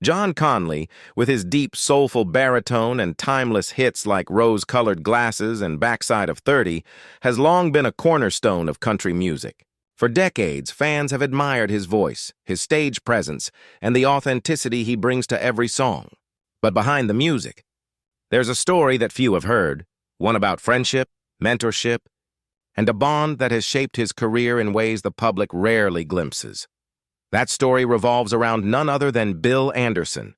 John Conlee, with his deep, soulful baritone and timeless hits like Rose-Colored Glasses and Backside of 30, has long been a cornerstone of country music. For decades, fans have admired his voice, his stage presence, and the authenticity he brings to every song. But behind the music, there's a story that few have heard, one about friendship, mentorship, and a bond that has shaped his career in ways the public rarely glimpses. That story revolves around none other than Bill Anderson,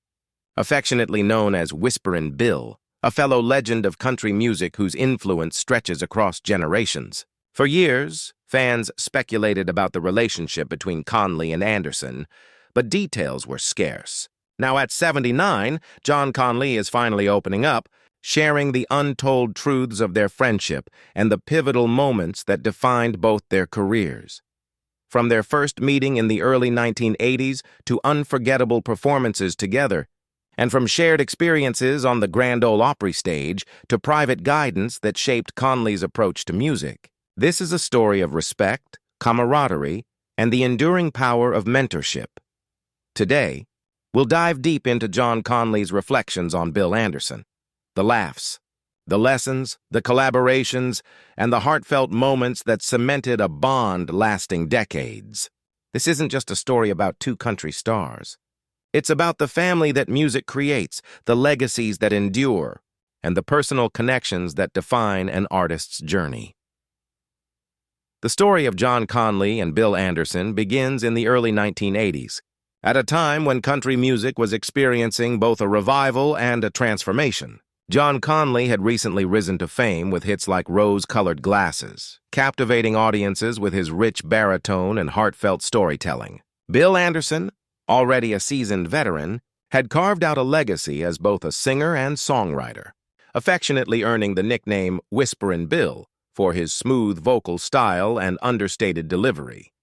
affectionately known as Whisperin' Bill, a fellow legend of country music whose influence stretches across generations. For years, fans speculated about the relationship between Conlee and Anderson, but details were scarce. Now at 79, John Conlee is finally opening up, sharing the untold truths of their friendship and the pivotal moments that defined both their careers. From their first meeting in the early 1980s to unforgettable performances together, and from shared experiences on the Grand Ole Opry stage to private guidance that shaped Conlee's approach to music, this is a story of respect, camaraderie, and the enduring power of mentorship. Today, we'll dive deep into John Conlee's reflections on Bill Anderson, the laughs, the lessons, the collaborations, and the heartfelt moments that cemented a bond lasting decades. This isn't just a story about two country stars. It's about the family that music creates, the legacies that endure, and the personal connections that define an artist's journey. The story of John Conlee and Bill Anderson begins in the early 1980s, at a time when country music was experiencing both a revival and a transformation. John Conlee had recently risen to fame with hits like Rose-Colored Glasses, captivating audiences with his rich baritone and heartfelt storytelling. Bill Anderson, already a seasoned veteran, had carved out a legacy as both a singer and songwriter, affectionately earning the nickname Whisperin' Bill for his smooth vocal style and understated delivery.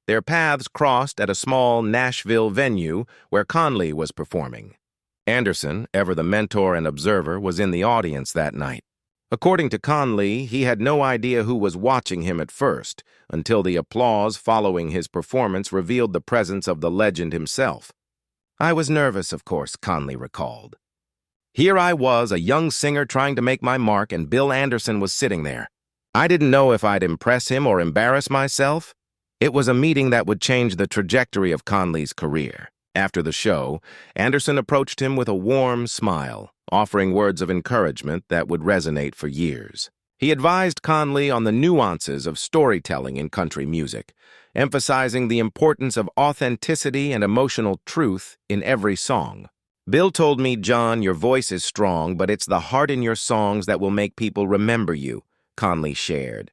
Their paths crossed at a small Nashville venue where Conlee was performing. Anderson, ever the mentor and observer, was in the audience that night. According to Conlee, he had no idea who was watching him at first, until the applause following his performance revealed the presence of the legend himself. "I was nervous, of course," Conlee recalled. "Here I was, a young singer trying to make my mark, and Bill Anderson was sitting there. I didn't know if I'd impress him or embarrass myself." It was a meeting that would change the trajectory of Conlee's career. After the show, Anderson approached him with a warm smile, offering words of encouragement that would resonate for years. He advised Conlee on the nuances of storytelling in country music, emphasizing the importance of authenticity and emotional truth in every song. "Bill told me, 'John, your voice is strong, but it's the heart in your songs that will make people remember you,'" Conlee shared.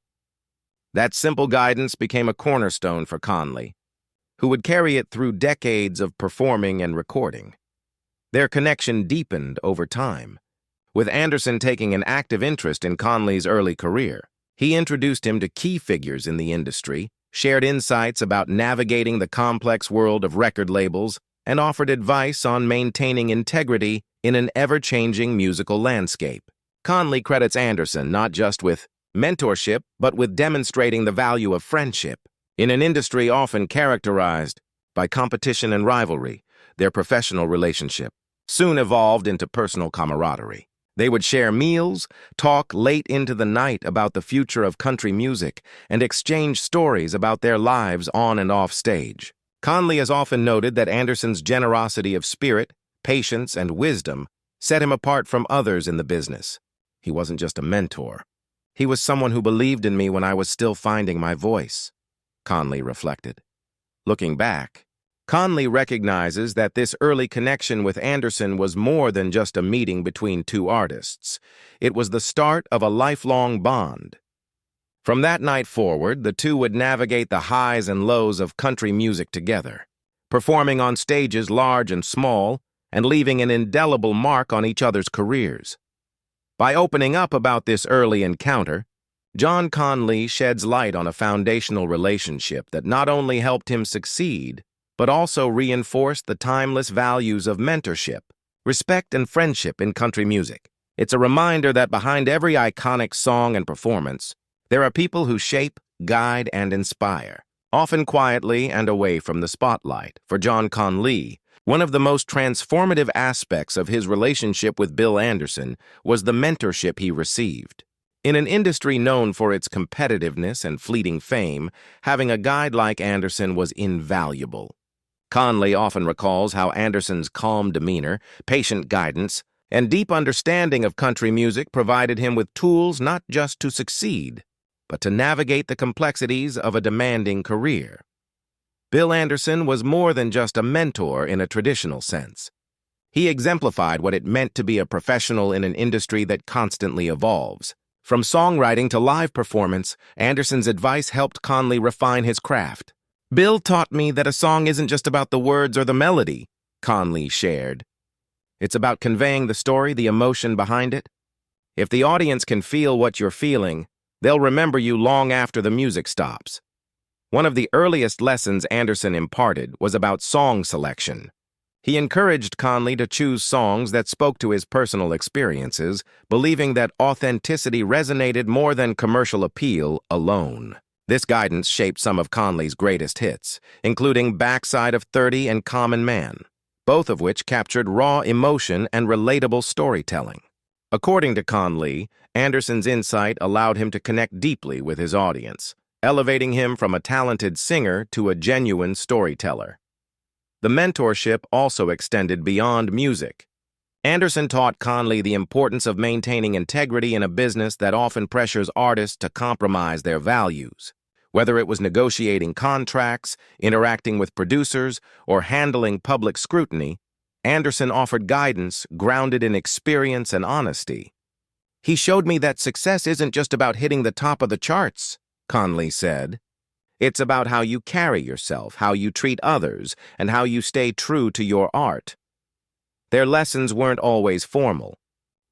That simple guidance became a cornerstone for Conlee, who would carry it through decades of performing and recording. Their connection deepened over time, with Anderson taking an active interest in Conlee's early career. He introduced him to key figures in the industry, shared insights about navigating the complex world of record labels, and offered advice on maintaining integrity in an ever-changing musical landscape. Conlee credits Anderson not just with mentorship, but with demonstrating the value of friendship. In an industry often characterized by competition and rivalry, their professional relationship soon evolved into personal camaraderie. They would share meals, talk late into the night about the future of country music, and exchange stories about their lives on and off stage. Conlee has often noted that Anderson's generosity of spirit, patience, and wisdom set him apart from others in the business. He wasn't just a mentor. He was someone who believed in me when I was still finding my voice, Conlee reflected. Looking back, Conlee recognizes that this early connection with Anderson was more than just a meeting between two artists. It was the start of a lifelong bond. From that night forward, the two would navigate the highs and lows of country music together, performing on stages large and small, and leaving an indelible mark on each other's careers. By opening up about this early encounter, John Conlee sheds light on a foundational relationship that not only helped him succeed, but also reinforced the timeless values of mentorship, respect, and friendship in country music. It's a reminder that behind every iconic song and performance, there are people who shape, guide, and inspire, often quietly and away from the spotlight. For John Conlee, One of the most transformative aspects of his relationship with Bill Anderson was the mentorship he received. In an industry known for its competitiveness and fleeting fame, having a guide like Anderson was invaluable. Conlee often recalls how Anderson's calm demeanor, patient guidance, and deep understanding of country music provided him with tools not just to succeed, but to navigate the complexities of a demanding career. Bill Anderson was more than just a mentor in a traditional sense. He exemplified what it meant to be a professional in an industry that constantly evolves. From songwriting to live performance, Anderson's advice helped Conlee refine his craft. "Bill taught me that a song isn't just about the words or the melody," Conlee shared. "It's about conveying the story, the emotion behind it. If the audience can feel what you're feeling, they'll remember you long after the music stops." One of the earliest lessons Anderson imparted was about song selection. He encouraged Conlee to choose songs that spoke to his personal experiences, believing that authenticity resonated more than commercial appeal alone. This guidance shaped some of Conlee's greatest hits, including Backside of 30 and Common Man, both of which captured raw emotion and relatable storytelling. According to Conlee, Anderson's insight allowed him to connect deeply with his audience, elevating him from a talented singer to a genuine storyteller. The mentorship also extended beyond music. Anderson taught Conlee the importance of maintaining integrity in a business that often pressures artists to compromise their values. Whether it was negotiating contracts, interacting with producers, or handling public scrutiny, Anderson offered guidance grounded in experience and honesty. "He showed me that success isn't just about hitting the top of the charts," Conlee said. "It's about how you carry yourself, how you treat others, and how you stay true to your art." Their lessons weren't always formal.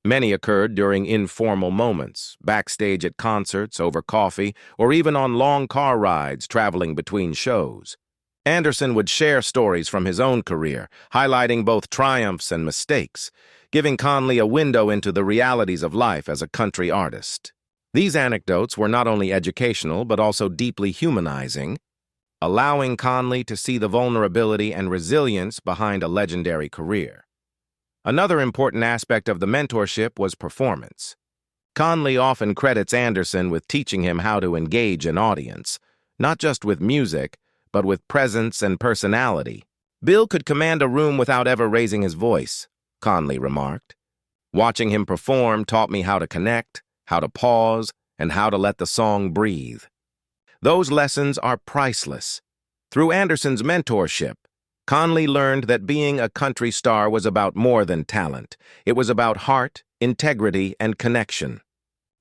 Many occurred during informal moments, backstage at concerts, over coffee, or even on long car rides traveling between shows. Anderson would share stories from his own career, highlighting both triumphs and mistakes, giving Conlee a window into the realities of life as a country artist. These anecdotes were not only educational but also deeply humanizing, allowing Conlee to see the vulnerability and resilience behind a legendary career. Another important aspect of the mentorship was performance. Conlee often credits Anderson with teaching him how to engage an audience, not just with music, but with presence and personality. "Bill could command a room without ever raising his voice," Conlee remarked. "Watching him perform taught me how to connect, how to pause, and how to let the song breathe." Those lessons are priceless. Through Anderson's mentorship, Conlee learned that being a country star was about more than talent. It was about heart, integrity, and connection.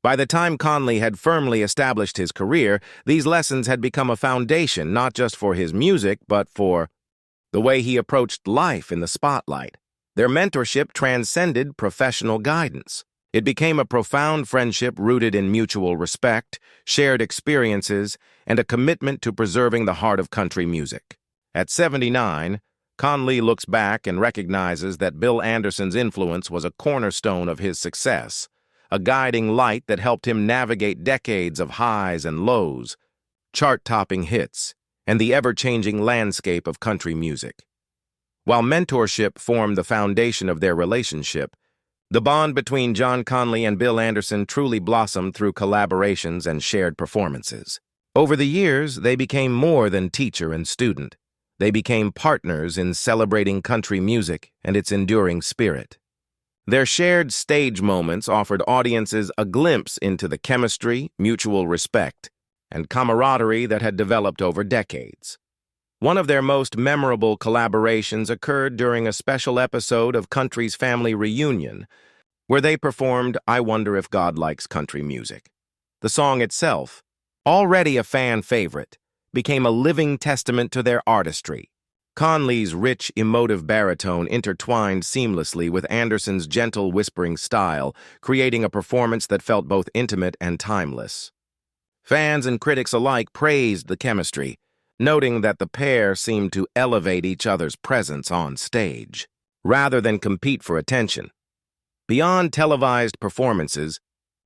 By the time Conlee had firmly established his career, these lessons had become a foundation not just for his music, but for the way he approached life in the spotlight. Their mentorship transcended professional guidance. It became a profound friendship rooted in mutual respect, shared experiences, and a commitment to preserving the heart of country music. At 79, Conlee looks back and recognizes that Bill Anderson's influence was a cornerstone of his success, a guiding light that helped him navigate decades of highs and lows, chart-topping hits, and the ever-changing landscape of country music. While mentorship formed the foundation of their relationship, the bond between John Conlee and Bill Anderson truly blossomed through collaborations and shared performances. Over the years, they became more than teacher and student. They became partners in celebrating country music and its enduring spirit. Their shared stage moments offered audiences a glimpse into the chemistry, mutual respect, and camaraderie that had developed over decades. One of their most memorable collaborations occurred during a special episode of Country's Family Reunion, where they performed "I Wonder If God Likes Country Music." The song itself, already a fan favorite, became a living testament to their artistry. Conlee's rich, emotive baritone intertwined seamlessly with Anderson's gentle, whispering style, creating a performance that felt both intimate and timeless. Fans and critics alike praised the chemistry, noting that the pair seemed to elevate each other's presence on stage, rather than compete for attention. Beyond televised performances,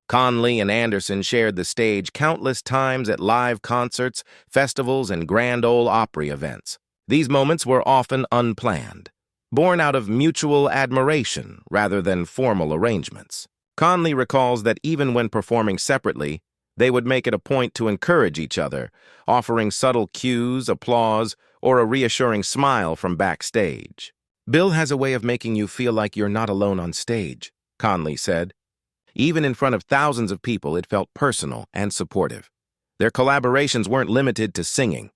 Conlee and Anderson shared the stage countless times at live concerts, festivals, and Grand Ole Opry events. These moments were often unplanned, born out of mutual admiration rather than formal arrangements. Conlee recalls that even when performing separately, they would make it a point to encourage each other, offering subtle cues, applause, or a reassuring smile from backstage. "Bill has a way of making you feel like you're not alone on stage," Conlee said. Even in front of thousands of people, it felt personal and supportive. Their collaborations weren't limited to singing.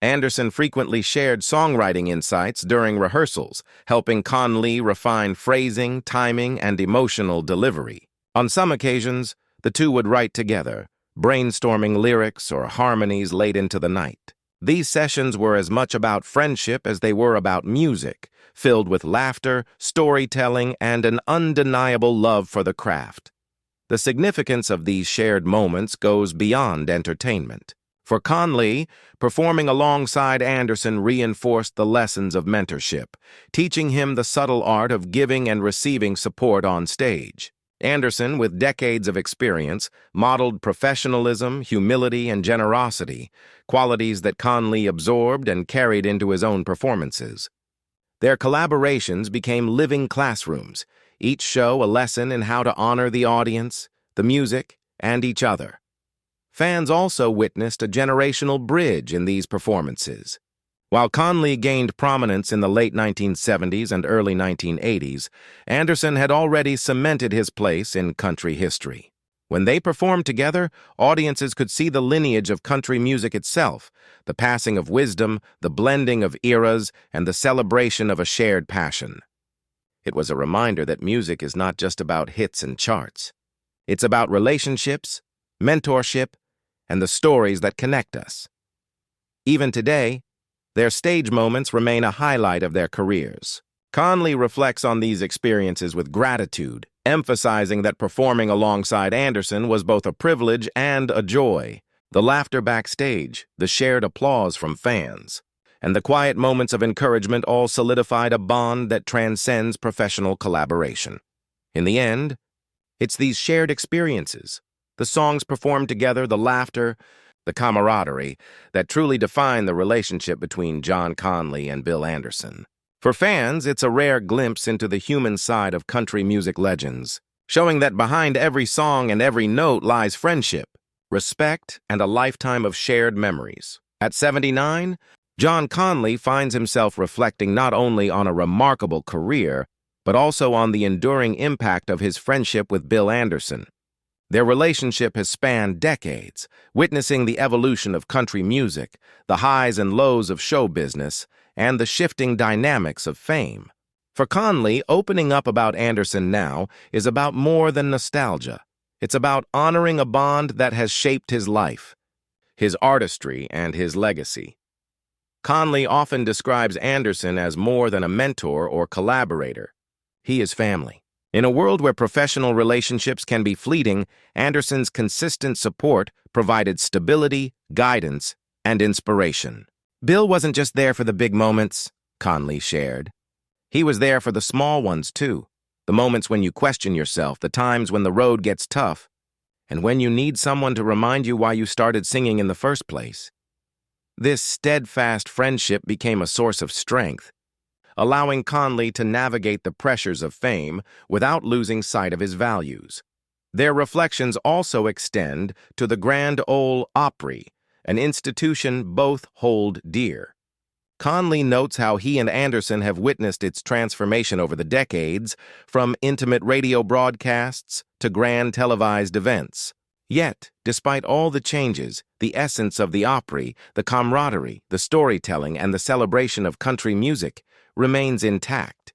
Anderson frequently shared songwriting insights during rehearsals, helping Conlee refine phrasing, timing, and emotional delivery. On some occasions, the two would write together, brainstorming lyrics or harmonies late into the night. These sessions were as much about friendship as they were about music, filled with laughter, storytelling, and an undeniable love for the craft. The significance of these shared moments goes beyond entertainment. For Conlee, performing alongside Anderson reinforced the lessons of mentorship, teaching him the subtle art of giving and receiving support on stage. Anderson, with decades of experience, modeled professionalism, humility, and generosity, qualities that Conlee absorbed and carried into his own performances. Their collaborations became living classrooms, each show a lesson in how to honor the audience, the music, and each other. Fans also witnessed a generational bridge in these performances. While Conlee gained prominence in the late 1970s and early 1980s, Anderson had already cemented his place in country history. When they performed together, audiences could see the lineage of country music itself, the passing of wisdom, the blending of eras, and the celebration of a shared passion. It was a reminder that music is not just about hits and charts. It's about relationships, mentorship, and the stories that connect us. Even today, their stage moments remain a highlight of their careers. Conlee reflects on these experiences with gratitude, emphasizing that performing alongside Anderson was both a privilege and a joy. The laughter backstage, the shared applause from fans, and the quiet moments of encouragement all solidified a bond that transcends professional collaboration. In the end, it's these shared experiences, the songs performed together, the laughter, the camaraderie, that truly define the relationship between John Conlee and Bill Anderson. For fans, it's a rare glimpse into the human side of country music legends, showing that behind every song and every note lies friendship, respect, and a lifetime of shared memories. At 79, John Conlee finds himself reflecting not only on a remarkable career, but also on the enduring impact of his friendship with Bill Anderson. Their relationship has spanned decades, witnessing the evolution of country music, the highs and lows of show business, and the shifting dynamics of fame. For Conlee, opening up about Anderson now is about more than nostalgia. It's about honoring a bond that has shaped his life, his artistry, and his legacy. Conlee often describes Anderson as more than a mentor or collaborator. He is family. In a world where professional relationships can be fleeting, Anderson's consistent support provided stability, guidance, and inspiration. Bill wasn't just there for the big moments, Conlee shared. He was there for the small ones, too. The moments when you question yourself, the times when the road gets tough, and when you need someone to remind you why you started singing in the first place. This steadfast friendship became a source of strength, allowing Conlee to navigate the pressures of fame without losing sight of his values. Their reflections also extend to the Grand Ole Opry, an institution both hold dear. Conlee notes how he and Anderson have witnessed its transformation over the decades, from intimate radio broadcasts to grand televised events. Yet, despite all the changes, the essence of the Opry, the camaraderie, the storytelling, and the celebration of country music remains intact.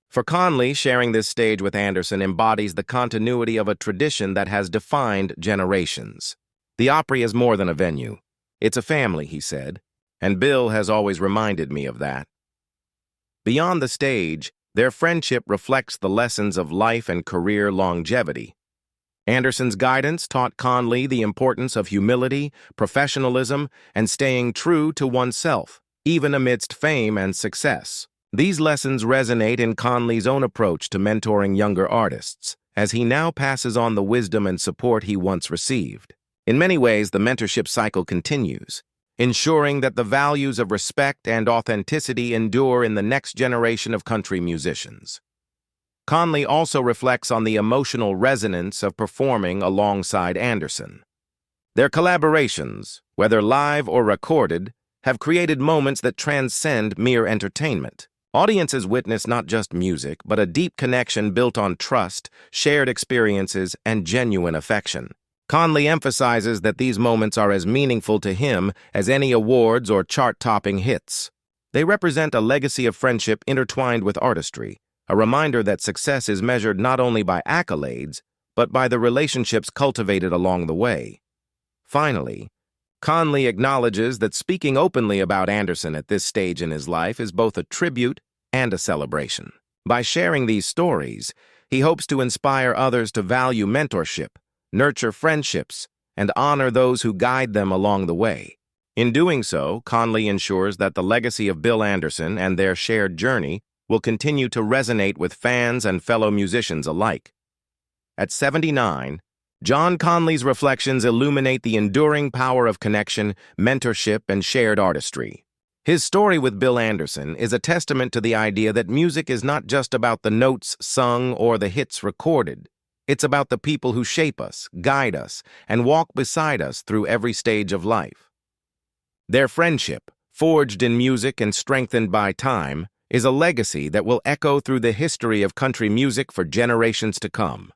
For Conlee, sharing this stage with Anderson embodies the continuity of a tradition that has defined generations. The Opry is more than a venue. It's a family, he said, and Bill has always reminded me of that. Beyond the stage, their friendship reflects the lessons of life and career longevity. Anderson's guidance taught Conlee the importance of humility, professionalism, and staying true to oneself, even amidst fame and success. These lessons resonate in Conlee's own approach to mentoring younger artists, as he now passes on the wisdom and support he once received. In many ways, the mentorship cycle continues. ensuring that the values of respect and authenticity endure in the next generation of country musicians. Conlee also reflects on the emotional resonance of performing alongside Anderson. Their collaborations, whether live or recorded, have created moments that transcend mere entertainment. Audiences witness not just music, but a deep connection built on trust, shared experiences, and genuine affection. Conlee emphasizes that these moments are as meaningful to him as any awards or chart-topping hits. They represent a legacy of friendship intertwined with artistry, a reminder that success is measured not only by accolades, but by the relationships cultivated along the way. Finally, Conlee acknowledges that speaking openly about Anderson at this stage in his life is both a tribute and a celebration. By sharing these stories, he hopes to inspire others to value mentorship, nurture friendships, and honor those who guide them along the way. In doing so, Conlee ensures that the legacy of Bill Anderson and their shared journey will continue to resonate with fans and fellow musicians alike. At 79, John Conlee's reflections illuminate the enduring power of connection, mentorship, and shared artistry. His story with Bill Anderson is a testament to the idea that music is not just about the notes sung or the hits recorded. It's about the people who shape us, guide us, and walk beside us through every stage of life. Their friendship, forged in music and strengthened by time, is a legacy that will echo through the history of country music for generations to come.